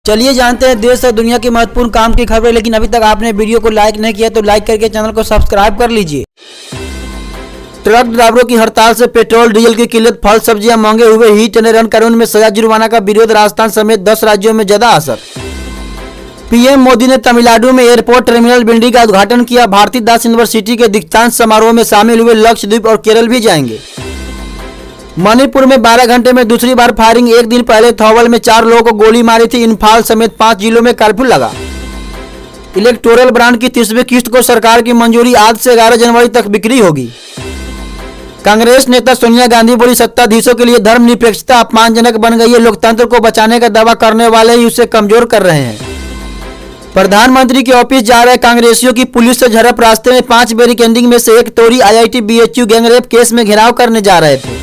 चलिए जानते हैं देश और दुनिया की महत्वपूर्ण काम की खबरें। लेकिन अभी तक आपने वीडियो को लाइक नहीं किया तो लाइक करके चैनल को सब्सक्राइब कर लीजिए। ट्रक ड्राइवरों की हड़ताल से पेट्रोल डीजल की किल्लत, फल सब्जियां महंगे हुए, हिट एंड रन कानून में सजा, जुर्माना का विरोध, राजस्थान समेत 10 राज्यों में ज्यादा असर। पीएम मोदी ने तमिलनाडु में एयरपोर्ट टर्मिनल बिल्डिंग का उद्घाटन किया। भारती दास यूनिवर्सिटी के दीक्षांत समारोह में शामिल हुए। लक्षद्वीप और केरल भी जाएंगे। मणिपुर में 12 घंटे में दूसरी बार फायरिंग। एक दिन पहले थौबल में 4 लोगों को गोली मारी थी। इम्फाल समेत 5 जिलों में कर्फ्यू लगा। इलेक्टोरल बॉन्ड की 30वीं किस्त को सरकार की मंजूरी। आज से 11 जनवरी तक बिक्री होगी। कांग्रेस नेता सोनिया गांधी बोली, सत्ताधीशों के लिए धर्मनिरपेक्षता अपमानजनक बन गई है। लोकतंत्र को बचाने का दावा करने वाले ही उसे कमजोर कर रहे हैं। प्रधानमंत्री के ऑफिस जा रहे कांग्रेसियों की पुलिस से झड़प। रास्ते में 5 बैरिकेडिंग में से एक तोड़ी। IIT BHU गैंगरेप केस में घेराव करने जा रहे थे।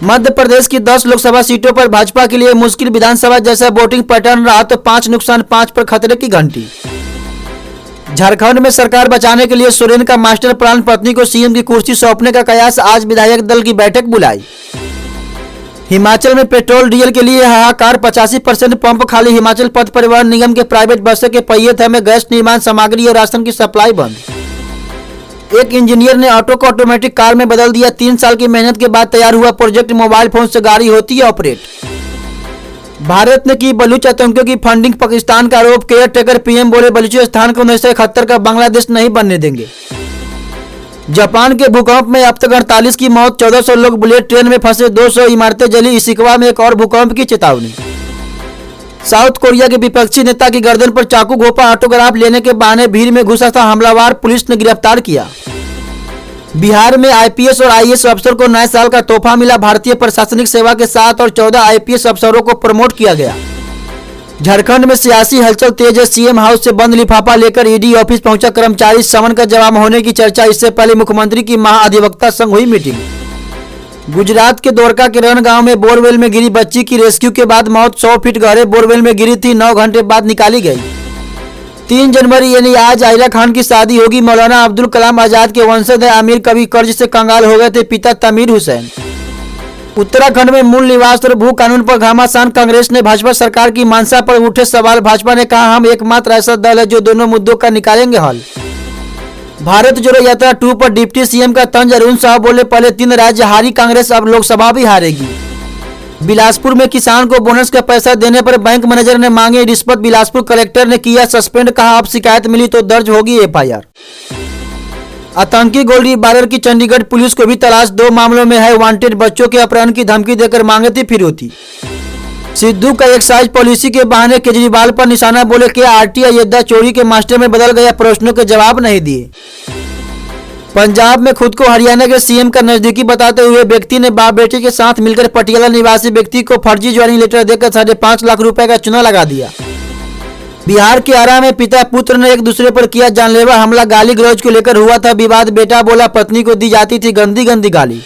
मध्य प्रदेश की 10 लोकसभा सीटों पर भाजपा के लिए मुश्किल। विधानसभा जैसा वोटिंग पैटर्न रहा तो 5 नुकसान 5 पर खतरे की घंटी। झारखंड में सरकार बचाने के लिए सोरेन का मास्टर प्लान। पत्नी को सीएम की कुर्सी सौंपने का कयास। आज विधायक दल की बैठक बुलाई। हिमाचल में पेट्रोल डीजल के लिए हाहाकार। 85% पंप खाली। हिमाचल पथ परिवहन निगम के प्राइवेट बसों के पहिए थमे। गैस निर्माण सामग्री और राशन की सप्लाई बंद। एक इंजीनियर ने ऑटो को ऑटोमेटिक कार में बदल दिया। 3 साल की मेहनत के बाद तैयार हुआ प्रोजेक्ट। मोबाइल फोन से गाड़ी होती है ऑपरेट। भारत ने की बलूच आतंकियों की फंडिंग। पाकिस्तान का आरोप। केयर टेकर पीएम बोले, बलूचिस्तान को 1971 का बांग्लादेश नहीं बनने देंगे। जापान के भूकंप में अब तक 48 की मौत। 1400 लोग बुलेट ट्रेन में फंसे। 200 इमारतें जली। इशिकवा में एक और भूकंप की चेतावनी। साउथ कोरिया के विपक्षी नेता की गर्दन पर चाकू घोंपा। ऑटोग्राफ लेने के बहाने भीड़ में घुसा था हमलावर। पुलिस ने गिरफ्तार किया। बिहार में IPS और IAS अफसर को नए साल का तोहफा मिला। भारतीय प्रशासनिक सेवा के 7 और 14 IPS अफसरों को प्रमोट किया गया। झारखंड में सियासी हलचल तेज है। CM हाउस से बंद लिफाफा लेकर ED ऑफिस पहुंचा कर्मचारी। समन का जवाब होने की चर्चा। इससे पहले मुख्यमंत्री की महाधिवक्ता संग हुई मीटिंग। गुजरात के द्वारका के रण गांव में बोरवेल में गिरी बच्ची की रेस्क्यू के बाद मौत। 100 फीट गहरे बोरवेल में गिरी थी। 9 घंटे बाद निकाली गई। 3 जनवरी यानी आज आयरा खान की शादी होगी। मौलाना अब्दुल कलाम आजाद के वंशज है। आमिर कभी कर्ज से कंगाल हो गए थे। पिता तमीर हुसैन। उत्तराखंड में मूल निवास और भू कानून पर घमासान। कांग्रेस ने भाजपा सरकार की मंशा पर उठे सवाल। भाजपा ने कहा, हम एकमात्र ऐसा दल है जो दोनों मुद्दों का निकालेंगे हल। भारत जोड़ो यात्रा 2 पर डिप्टी CM का तंज। अरुण साहब बोले, पहले 3 राज्य हारी कांग्रेस, अब लोकसभा भी हारेगी। बिलासपुर में किसान को बोनस का पैसा देने पर बैंक मैनेजर ने मांगी रिश्वत। बिलासपुर कलेक्टर ने किया सस्पेंड। कहा, अब शिकायत मिली तो दर्ज होगी FIR। आतंकी गोलीबार की चंडीगढ़ पुलिस को भी तलाश। 2 मामलों में है वांटेड। बच्चों के अपहरण की धमकी देकर मांगे थी फिरौती। सिद्धू का एक्साइज पॉलिसी के बहाने केजरीवाल पर निशाना। बोले, क्या RT अयोध्या चोरी के मास्टर में बदल गया? प्रश्नों के जवाब नहीं दिए। पंजाब में खुद को हरियाणा के CM का नजदीकी बताते हुए व्यक्ति ने बाप बेटे के साथ मिलकर पटियाला निवासी व्यक्ति को फर्जी ज्वाइनिंग लेटर देकर 5.5 लाख रुपए का चूना लगा दिया। बिहार के आरा में पिता पुत्र ने एक दूसरे पर किया जानलेवा हमला। गाली गलौज को लेकर हुआ था विवाद। बेटा बोला, पत्नी को दी जाती थी गंदी गंदी गाली।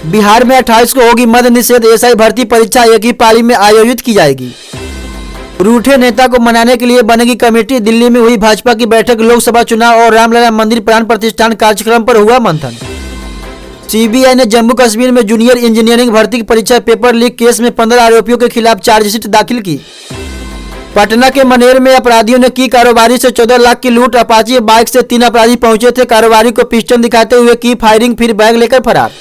बिहार में 28 को होगी मद्य निषेध। SI भर्ती परीक्षा एक ही पाली में आयोजित की जाएगी। रूठे नेता को मनाने के लिए बनेगी कमेटी। दिल्ली में हुई भाजपा की बैठक। लोकसभा चुनाव और रामलला मंदिर प्राण प्रतिष्ठान कार्यक्रम पर हुआ मंथन। CBI ने जम्मू कश्मीर में जूनियर इंजीनियरिंग भर्ती की परीक्षा पेपर लीक केस में 15 आरोपियों के खिलाफ चार्जशीट दाखिल की। पटना के मनेर में अपराधियों ने की कारोबारी से 14 लाख की लूट। अपाची बाइक से 3 अपराधी पहुंचे थे। कारोबारी को पिस्टन दिखाते हुए की फायरिंग, फिर बैग लेकर फरार।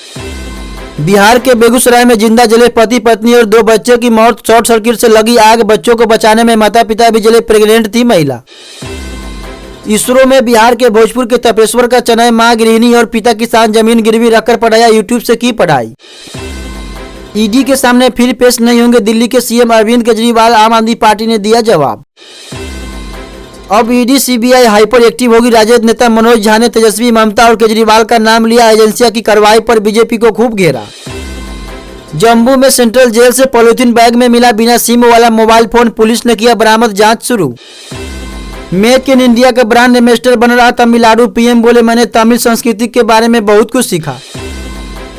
बिहार के बेगूसराय में जिंदा जले पति पत्नी और 2 बच्चों की मौत। शॉर्ट सर्किट से लगी आग। बच्चों को बचाने में माता पिता भी जले। प्रेग्नेंट थी महिला। इसरो में बिहार के भोजपुर के तपेश्वर का चेन्नई मां गृहिणी और पिता किसान जमीन गिरवी रखकर पढ़ाया। YouTube से की पढ़ाई। ED के सामने फिर पेश नहीं होंगे दिल्ली के CM अरविंद केजरीवाल। आम आदमी पार्टी ने दिया जवाब। अब ED CBI हाइपर एक्टिव होगी। राजद नेता मनोज झा ने तेजस्वी, ममता और केजरीवाल का नाम लिया। एजेंसियों की कार्रवाई पर बीजेपी को खूब घेरा। जम्मू में सेंट्रल जेल से पॉलिथीन बैग में मिला बिना सिम वाला मोबाइल फोन। पुलिस ने किया बरामद, जांच शुरू। मेक इन इंडिया का ब्रांड एम्बेसडर बन रहा तमिलनाडु। PM बोले, मैंने तमिल संस्कृति के बारे में बहुत कुछ सीखा।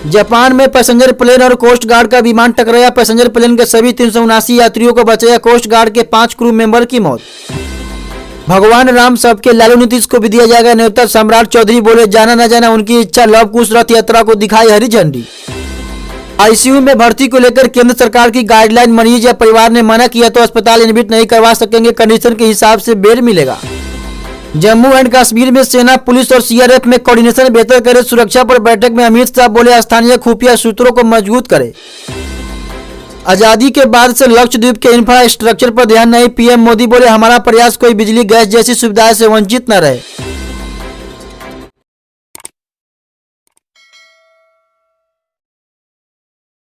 जापान में पैसेंजर प्लेन और कोस्ट गार्ड का विमान टकराया। पैसेंजर प्लेन के सभी 379 यात्रियों को बचाया। कोस्ट गार्ड के 5 क्रू मेंबर की मौत। भगवान राम सबके लालू नीतीश को भी दिया जाएगा न्योता। सम्राट चौधरी बोले, जाना न जाना उनकी इच्छा। लव कुश रथ यात्रा को दिखाई हरी झंडी। आईसीयू में भर्ती को लेकर केंद्र सरकार की गाइडलाइन, मरीज या परिवार ने मना किया तो अस्पताल एडमिट नहीं करवा सकेंगे, कंडीशन के हिसाब से बेड मिलेगा। जम्मू एंड कश्मीर में सेना, पुलिस और सीआरएफ में कोऑर्डिनेशन बेहतर करे, सुरक्षा पर बैठक में अमित शाह बोले स्थानीय खुफिया सूत्रों को मजबूत करे। आजादी के बाद से लक्षद्वीप के इंफ्रास्ट्रक्चर पर ध्यान नहीं, पीएम मोदी बोले हमारा प्रयास कोई बिजली गैस जैसी सुविधाएं से वंचित न रहे।